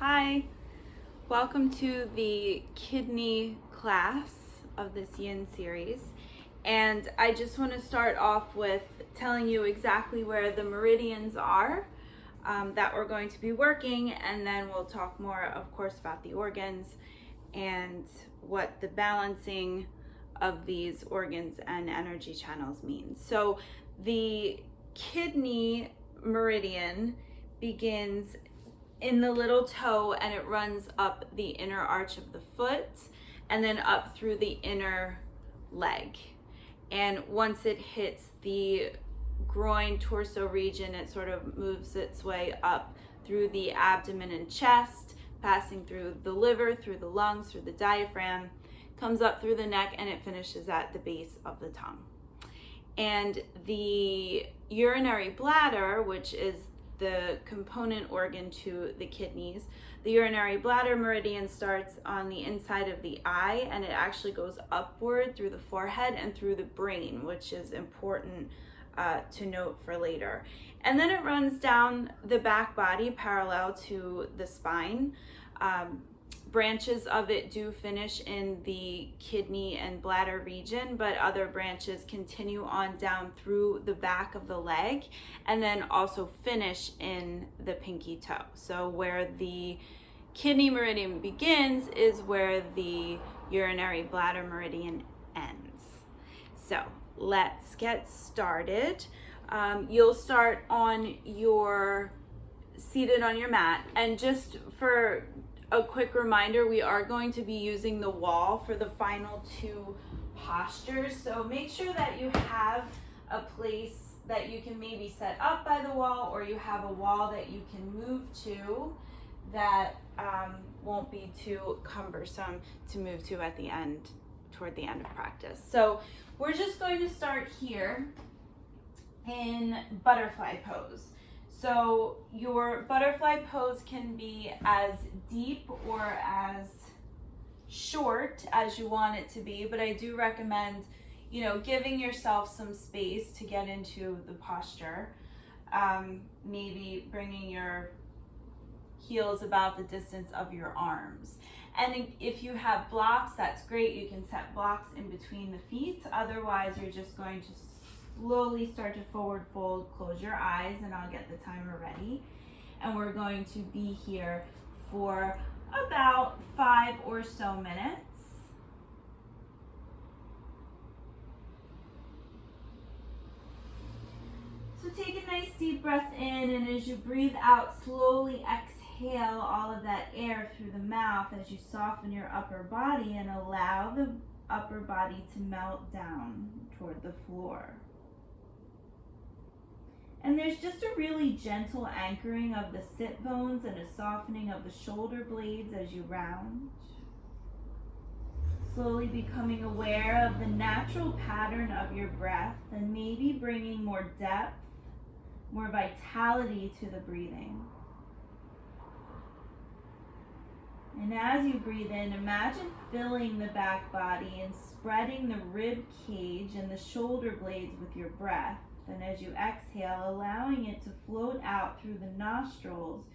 Hi, welcome to the kidney class of this yin series. And I just want to start off with telling you exactly where the meridians are that we're going to be working, and then we'll talk more, of course, about the organs and what the balancing of these organs and energy channels means. So the kidney meridian begins in the little toe and it runs up the inner arch of the foot and then up through the inner leg. And once it hits the groin torso region, it sort of moves its way up through the abdomen and chest, passing through the liver, through the lungs, through the diaphragm, comes up through the neck, and it finishes at the base of the tongue. And the urinary bladder, which is the component organ to the kidneys, the urinary bladder meridian starts on the inside of the eye, and it actually goes upward through the forehead and through the brain, which is important to note for later. And then it runs down the back body parallel to the spine. Branches of it do finish in the kidney and bladder region, but other branches continue on down through the back of the leg and then also finish in the pinky toe. So where the kidney meridian begins is where the urinary bladder meridian ends. So let's get started. You'll start seated on your mat, and just for a quick reminder, we are going to be using the wall for the final two postures. So make sure that you have a place that you can maybe set up by the wall, or you have a wall that you can move to that won't be too cumbersome to move to at the end, toward the end of practice. So we're just going to start here in butterfly pose. So your butterfly pose can be as deep or as short as you want it to be, but I do recommend, giving yourself some space to get into the posture. Maybe bringing your heels about the distance of your arms. And if you have blocks, that's great. You can set blocks in between the feet. Otherwise, you're just going to slowly start to forward fold, close your eyes, and I'll get the timer ready. And we're going to be here for about 5 or so minutes. So take a nice deep breath in, and as you breathe out, slowly exhale all of that air through the mouth as you soften your upper body and allow the upper body to melt down toward the floor. And there's just a really gentle anchoring of the sit bones and a softening of the shoulder blades as you round. Slowly becoming aware of the natural pattern of your breath and maybe bringing more depth, more vitality to the breathing. And as you breathe in, imagine filling the back body and spreading the rib cage and the shoulder blades with your breath. And as you exhale, allowing it to float out through the nostrils,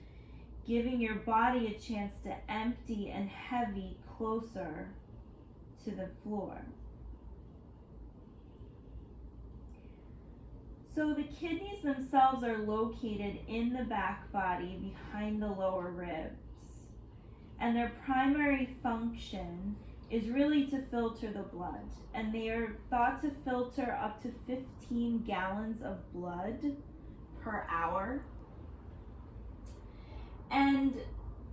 giving your body a chance to empty and heavy closer to the floor. So the kidneys themselves are located in the back body behind the lower ribs. And their primary function is really to filter the blood. And they are thought to filter up to 15 gallons of blood per hour. And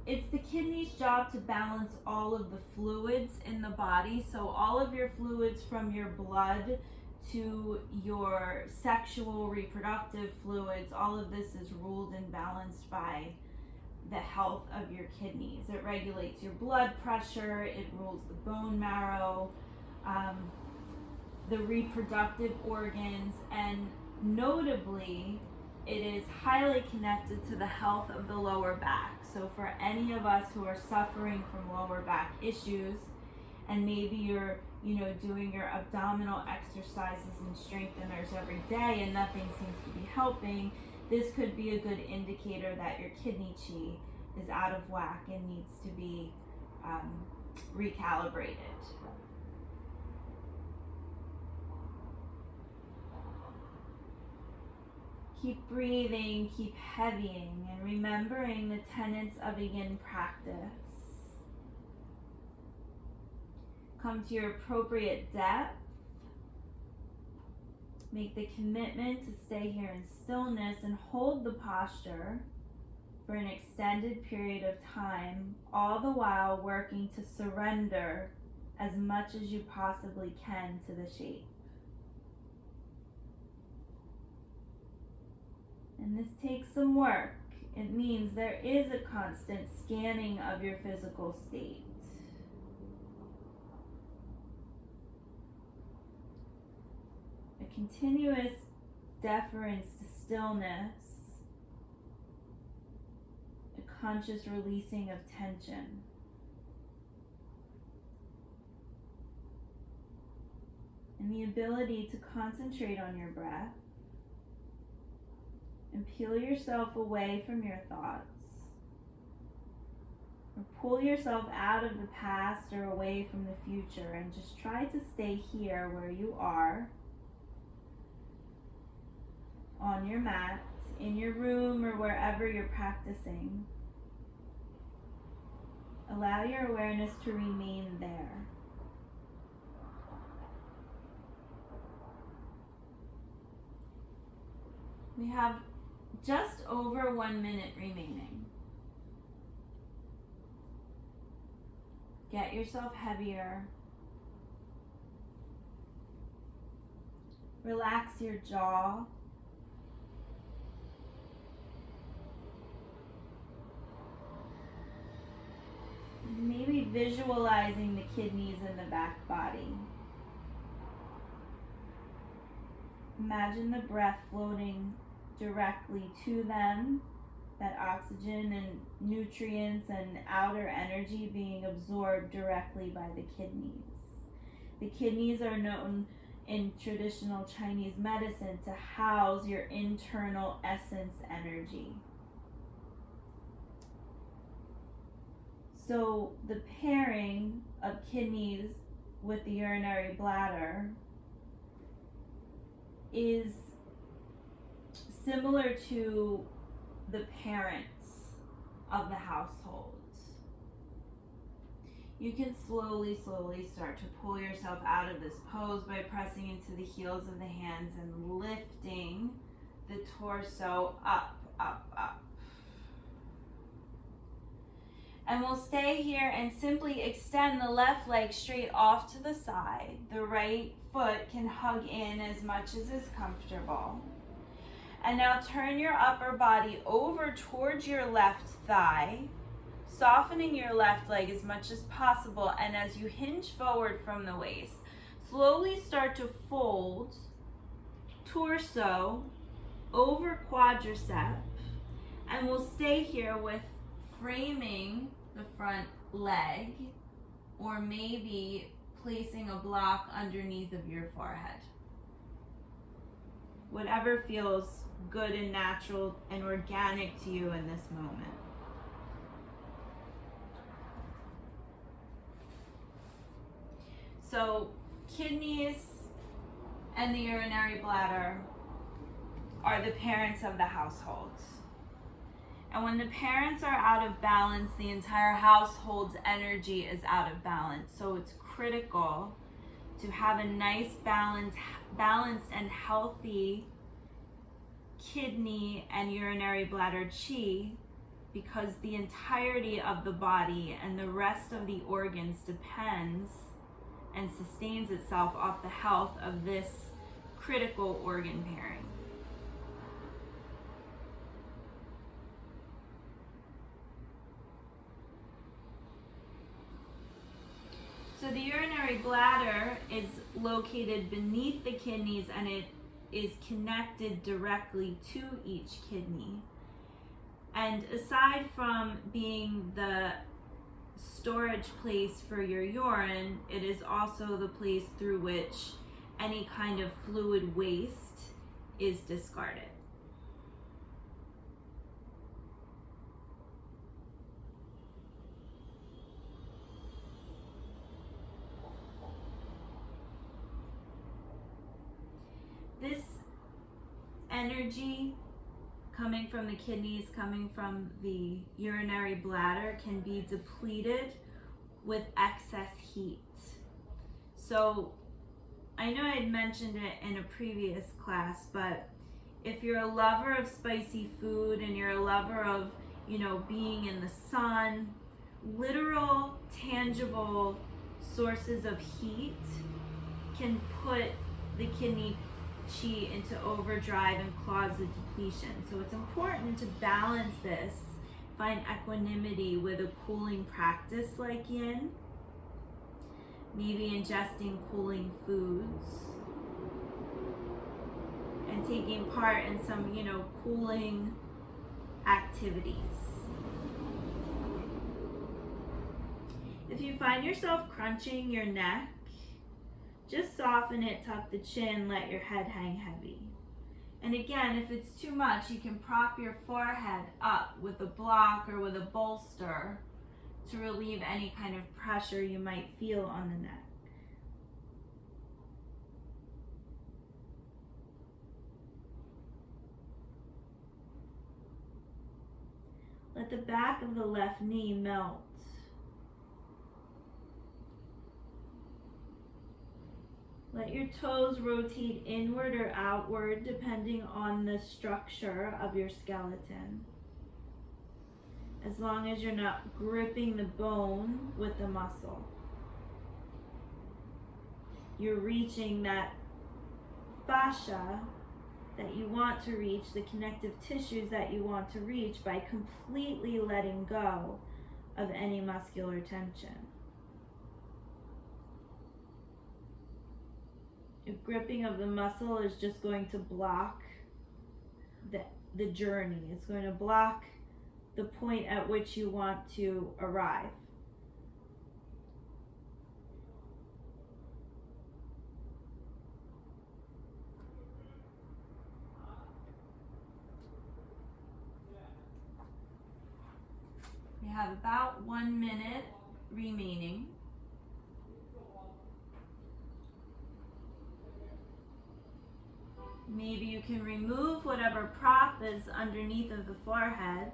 it's the kidney's job to balance all of the fluids in the body. So all of your fluids, from your blood to your sexual reproductive fluids, all of this is ruled and balanced by the health of your kidneys. It regulates your blood pressure, it rules the bone marrow, the reproductive organs, and notably, it is highly connected to the health of the lower back. So for any of us who are suffering from lower back issues, and maybe you're doing your abdominal exercises and strengtheners every day and nothing seems to be helping, this could be a good indicator that your kidney chi is out of whack and needs to be recalibrated. Keep breathing, keep heavying, and remembering the tenets of a yin practice. Come to your appropriate depth. Make the commitment to stay here in stillness and hold the posture for an extended period of time, all the while working to surrender as much as you possibly can to the shape. And this takes some work. It means there is a constant scanning of your physical state. A continuous deference to stillness, a conscious releasing of tension. And the ability to concentrate on your breath and peel yourself away from your thoughts, or pull yourself out of the past or away from the future, and just try to stay here where you are, on your mat, in your room, or wherever you're practicing. Allow your awareness to remain there. We have just over 1 minute remaining. Get yourself heavier. Relax your jaw. Maybe visualizing the kidneys in the back body. Imagine the breath floating directly to them, that oxygen and nutrients and outer energy being absorbed directly by the kidneys. The kidneys are known in traditional Chinese medicine to house your internal essence energy. So the pairing of kidneys with the urinary bladder is similar to the parents of the household. You can slowly start to pull yourself out of this pose by pressing into the heels of the hands and lifting the torso up, up, up. And we'll stay here and simply extend the left leg straight off to the side. The right foot can hug in as much as is comfortable. And now turn your upper body over towards your left thigh, softening your left leg as much as possible. And as you hinge forward from the waist, slowly start to fold torso over quadricep. And we'll stay here with framing the front leg, or maybe placing a block underneath of your forehead. Whatever feels good and natural and organic to you in this moment. So kidneys and the urinary bladder are the parents of the household. And when the parents are out of balance, the entire household's energy is out of balance. So it's critical to have a nice balanced and healthy kidney and urinary bladder chi, because the entirety of the body and the rest of the organs depends and sustains itself off the health of this critical organ pairing. So the urinary bladder is located beneath the kidneys, and it is connected directly to each kidney. And aside from being the storage place for your urine, it is also the place through which any kind of fluid waste is discarded. energy coming from the kidneys, coming from the urinary bladder, can be depleted with excess heat. So I know I had mentioned it in a previous class, but if you're a lover of spicy food and you're a lover of, being in the sun, literal, tangible sources of heat can put the kidney chi into overdrive and cause the depletion. So it's important to balance this, find equanimity with a cooling practice like yin, maybe ingesting cooling foods, and taking part in some, cooling activities. If you find yourself crunching your neck, just soften it, tuck the chin, let your head hang heavy. And again, if it's too much, you can prop your forehead up with a block or with a bolster to relieve any kind of pressure you might feel on the neck. Let the back of the left knee melt. Let your toes rotate inward or outward depending on the structure of your skeleton. As long as you're not gripping the bone with the muscle. You're reaching that fascia that you want to reach, the connective tissues that you want to reach, by completely letting go of any muscular tension. The gripping of the muscle is just going to block the journey. It's going to block the point at which you want to arrive. We have about 1 minute remaining. Maybe you can remove whatever prop is underneath of the forehead,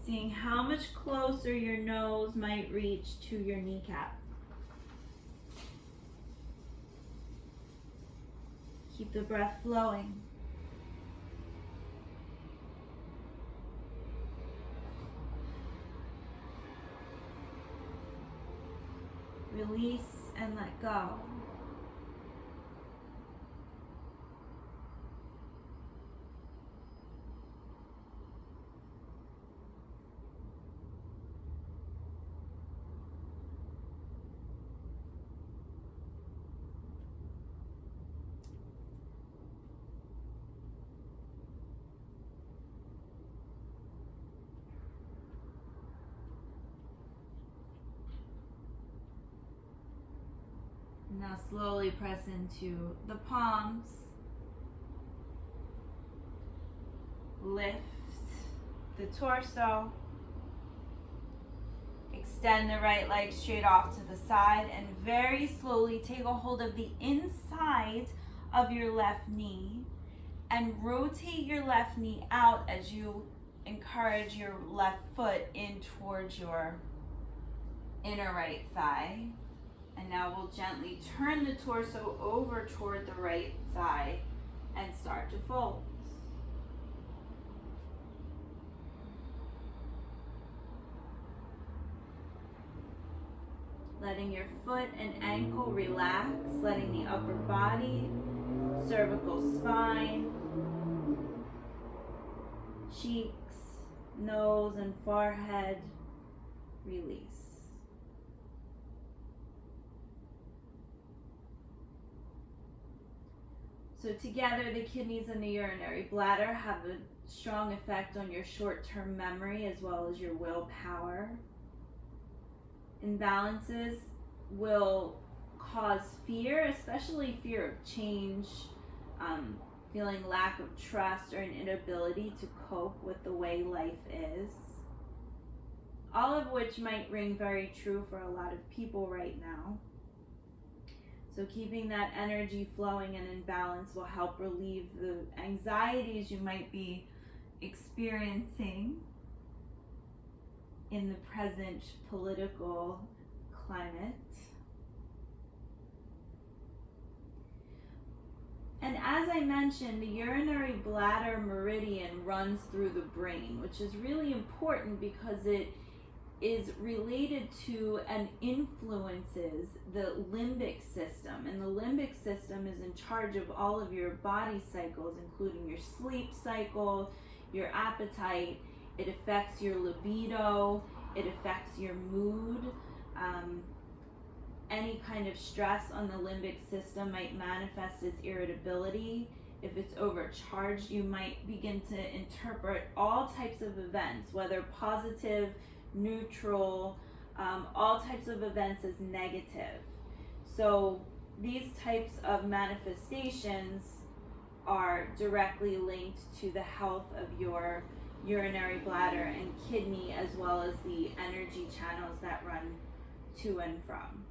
seeing how much closer your nose might reach to your kneecap. Keep the breath flowing. Release and let go. Now slowly press into the palms. Lift the torso. Extend the right leg straight off to the side and very slowly take a hold of the inside of your left knee and rotate your left knee out as you encourage your left foot in towards your inner right thigh. And now we'll gently turn the torso over toward the right thigh and start to fold. Letting your foot and ankle relax, letting the upper body, cervical spine, cheeks, nose, and forehead release. So together, the kidneys and the urinary bladder have a strong effect on your short-term memory as well as your willpower. Imbalances will cause fear, especially fear of change, feeling lack of trust or an inability to cope with the way life is. All of which might ring very true for a lot of people right now. So keeping that energy flowing and in balance will help relieve the anxieties you might be experiencing in the present political climate. And as I mentioned, the urinary bladder meridian runs through the brain, which is really important because it is related to and influences the limbic system. And the limbic system is in charge of all of your body cycles, including your sleep cycle, your appetite. It affects your libido, it affects your mood. Any kind of stress on the limbic system might manifest as irritability. If it's overcharged, you might begin to interpret all types of events, whether positive, neutral, all types of events as negative. So these types of manifestations are directly linked to the health of your urinary bladder and kidney, as well as the energy channels that run to and from.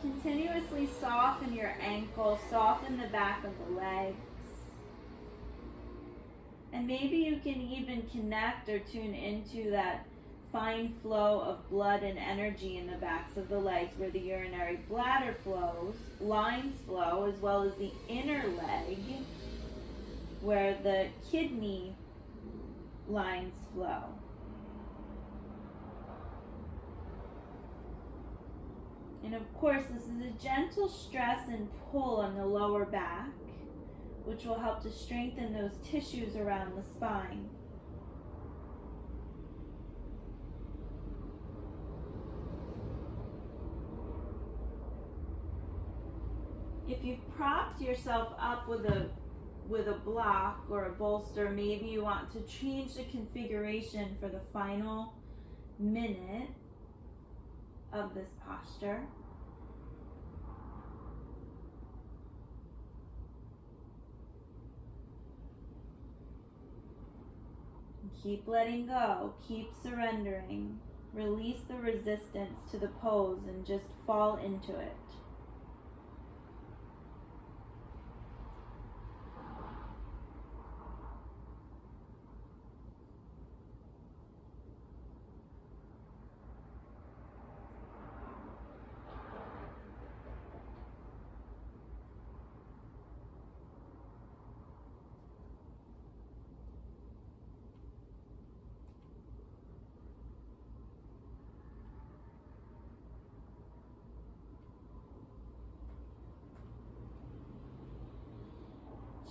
Continuously soften your ankle, soften the back of the legs. And maybe you can even connect or tune into that fine flow of blood and energy in the backs of the legs where the urinary bladder flows, lines flow, as well as the inner leg where the kidney lines flow. And of course, this is a gentle stress and pull on the lower back, which will help to strengthen those tissues around the spine. If you've propped yourself up with a block or a bolster, maybe you want to change the configuration for the final minute of this posture. Keep letting go, keep surrendering. Release the resistance to the pose and just fall into it.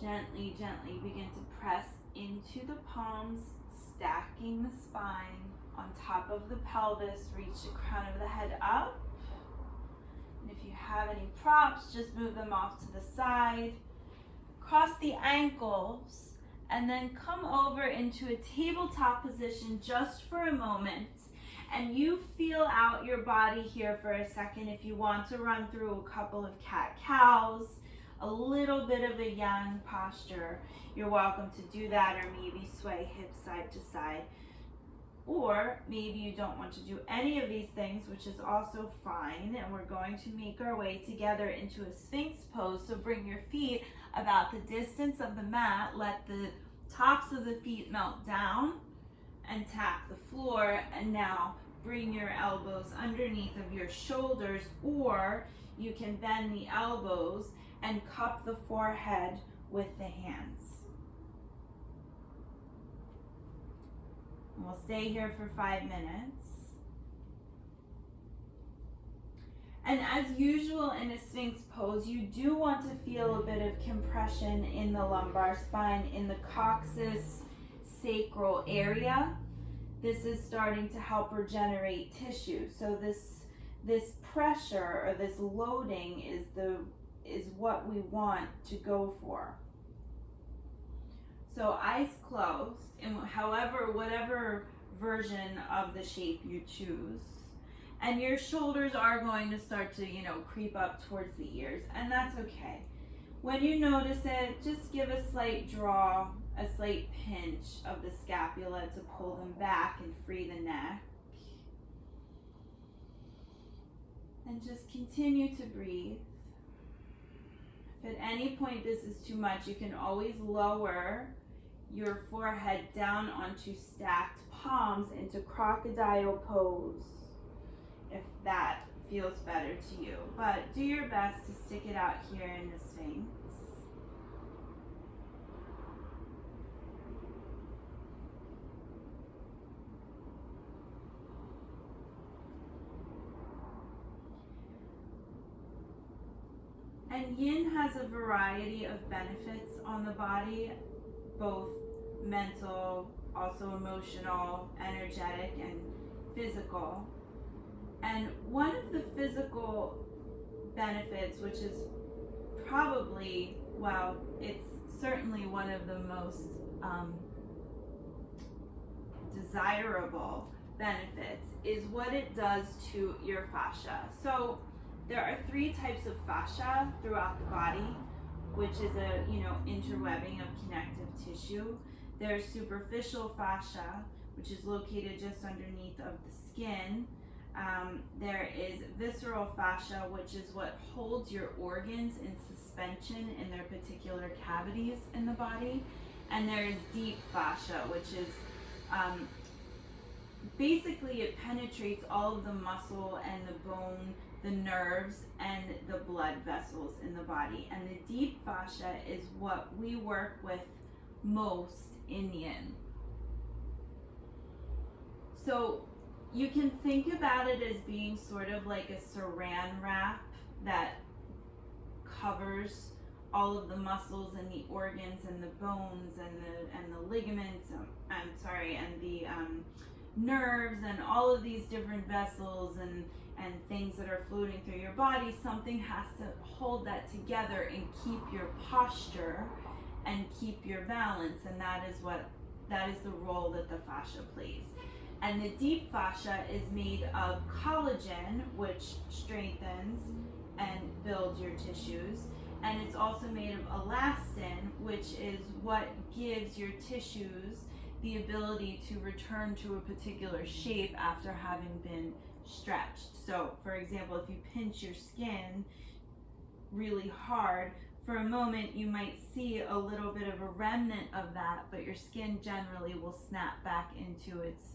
Gently, gently begin to press into the palms, stacking the spine on top of the pelvis. Reach the crown of the head up. And if you have any props, just move them off to the side. Cross the ankles and then come over into a tabletop position just for a moment. And you feel out your body here for a second. If you want to run through a couple of cat-cows, a little bit of a yang posture, you're welcome to do that, or maybe sway hips side to side. Or maybe you don't want to do any of these things, which is also fine, and we're going to make our way together into a Sphinx pose. So bring your feet about the distance of the mat, let the tops of the feet melt down and tap the floor, and now bring your elbows underneath of your shoulders, or you can bend the elbows and cup the forehead with the hands. And we'll stay here for 5 minutes. And as usual in a Sphinx pose, you do want to feel a bit of compression in the lumbar spine, in the coccyx sacral area. This is starting to help regenerate tissue. So this pressure or this loading is what we want to go for. So eyes closed, and whatever version of the shape you choose. And your shoulders are going to start to, creep up towards the ears, and that's okay. When you notice it, just give a slight draw, a slight pinch of the scapula to pull them back and free the neck. And just continue to breathe. If at any point this is too much, you can always lower your forehead down onto stacked palms into crocodile pose, if that feels better to you. But do your best to stick it out here in the Sphinx. And yin has a variety of benefits on the body, both mental, also emotional, energetic, and physical. And one of the physical benefits, which is probably, well, it's certainly one of the most desirable benefits, is what it does to your fascia. So there are 3 types of fascia throughout the body, which is a, interwebbing of connective tissue. There's superficial fascia, which is located just underneath of the skin. There is visceral fascia, which is what holds your organs in suspension in their particular cavities in the body. And there is deep fascia, which is basically it penetrates all of the muscle and the bone, the nerves, and the blood vessels in the body. And the deep fascia is what we work with most in yin. So you can think about it as being sort of like a saran wrap that covers all of the muscles and the organs and the bones and the ligaments, and the nerves and all of these different vessels and things that are floating through your body. Something has to hold that together and keep your posture and keep your balance, and that is the role that the fascia plays. And the deep fascia is made of collagen, which strengthens and builds your tissues. And it's also made of elastin, which is what gives your tissues the ability to return to a particular shape after having been stretched. So, for example, if you pinch your skin really hard, for a moment you might see a little bit of a remnant of that, but your skin generally will snap back into its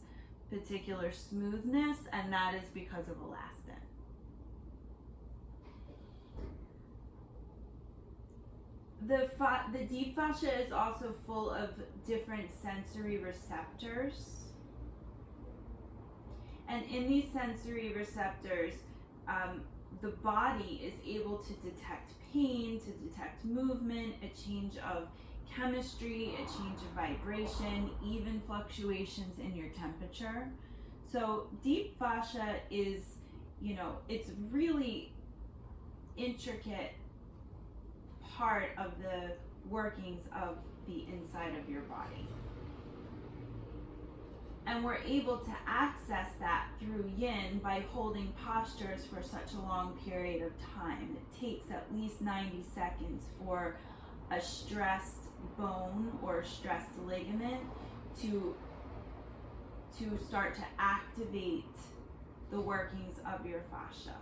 particular smoothness, and that is because of elastin. The deep fascia is also full of different sensory receptors. And in these sensory receptors, the body is able to detect pain, to detect movement, a change of chemistry, a change of vibration, even fluctuations in your temperature. So deep fascia is, it's really intricate part of the workings of the inside of your body. And we're able to access that through yin by holding postures for such a long period of time. It takes at least 90 seconds for a stressed bone or stressed ligament to start to activate the workings of your fascia.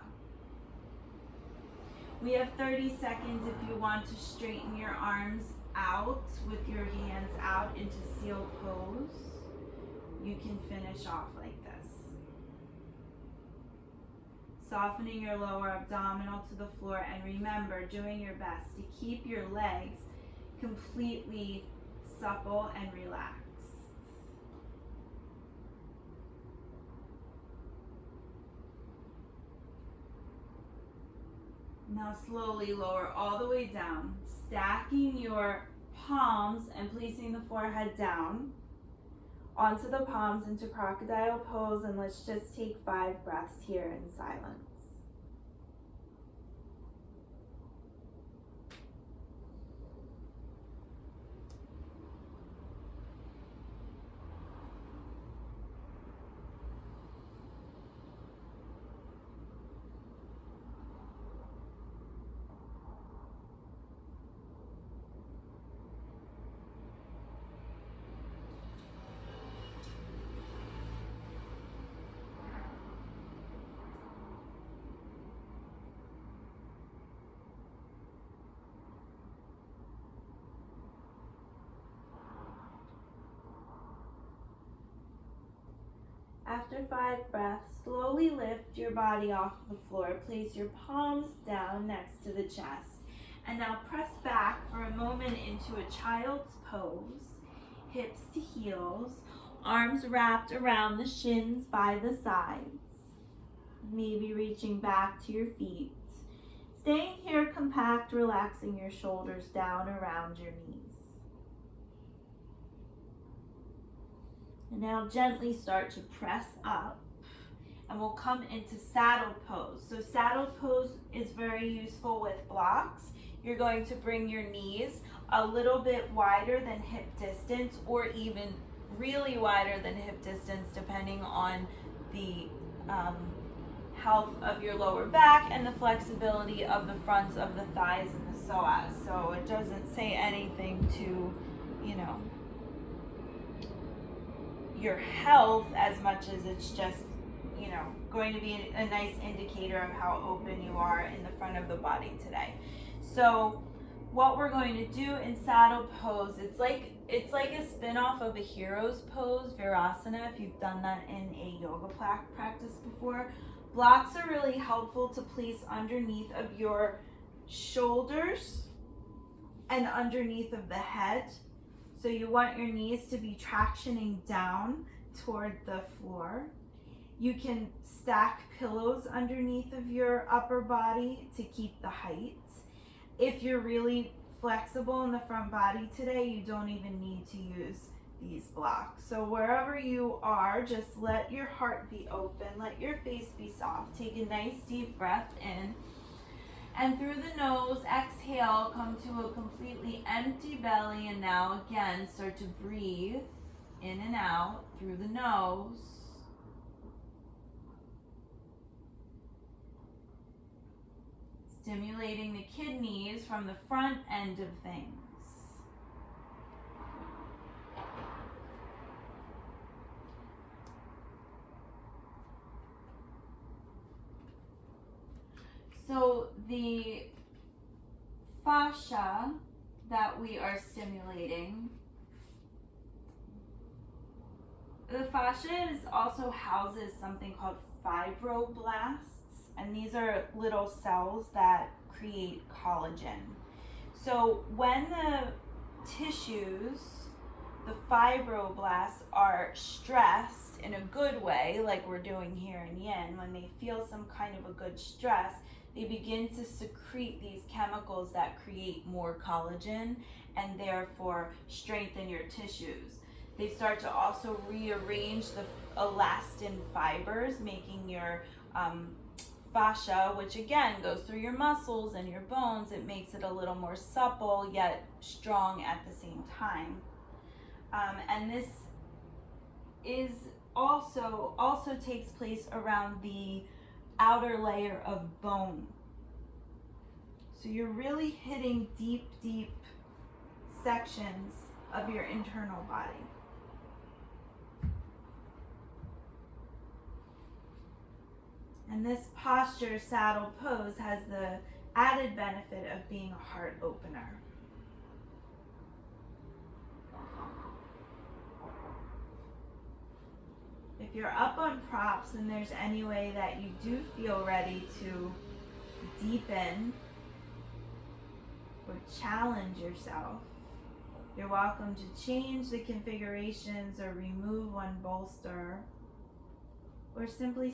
We have 30 seconds if you want to straighten your arms out with your hands out into seal pose. You can finish off like this. Softening your lower abdominal to the floor, and remember, doing your best to keep your legs completely supple and relaxed. Now slowly lower all the way down, stacking your palms and placing the forehead down onto the palms into crocodile pose, and let's just take 5 breaths here in silence. After 5 breaths, slowly lift your body off the floor. Place your palms down next to the chest. And now press back for a moment into a child's pose. Hips to heels, arms wrapped around the shins by the sides. Maybe reaching back to your feet. Staying here compact, relaxing your shoulders down around your knees. And now gently start to press up, and we'll come into saddle pose. So saddle pose is very useful with blocks. You're going to bring your knees a little bit wider than hip distance, or even really wider than hip distance, depending on the health of your lower back and the flexibility of the fronts of the thighs and the psoas. So it doesn't say anything to, your health as much as it's just, going to be a nice indicator of how open you are in the front of the body today. So what we're going to do in saddle pose, it's like a spin-off of a hero's pose, Virasana, if you've done that in a yoga practice before. Blocks are really helpful to place underneath of your shoulders and underneath of the head. So you want your knees to be tractioning down toward the floor. You can stack pillows underneath of your upper body to keep the height. If you're really flexible in the front body today, you don't even need to use these blocks. So wherever you are, just let your heart be open, let your face be soft. Take a nice deep breath in. And through the nose, exhale, come to a completely empty belly. And now again, start to breathe in and out through the nose. Stimulating the kidneys from the front end of things. So the fascia that we are stimulating, the fascia also houses something called fibroblasts, and these are little cells that create collagen. So when the tissues, the fibroblasts, are stressed in a good way, like we're doing here in yin, when they feel some kind of a good stress, they begin to secrete these chemicals that create more collagen and therefore strengthen your tissues. They start to also rearrange the elastin fibers, making your fascia, which again goes through your muscles and your bones. It makes it a little more supple yet strong at the same time. And this is also takes place around the outer layer of bone. So you're really hitting deep sections of your internal body. And this posture, saddle pose, has the added benefit of being a heart opener. If you're up on props and there's any way that you do feel ready to deepen or challenge yourself, you're welcome to change the configurations or remove one bolster, or simply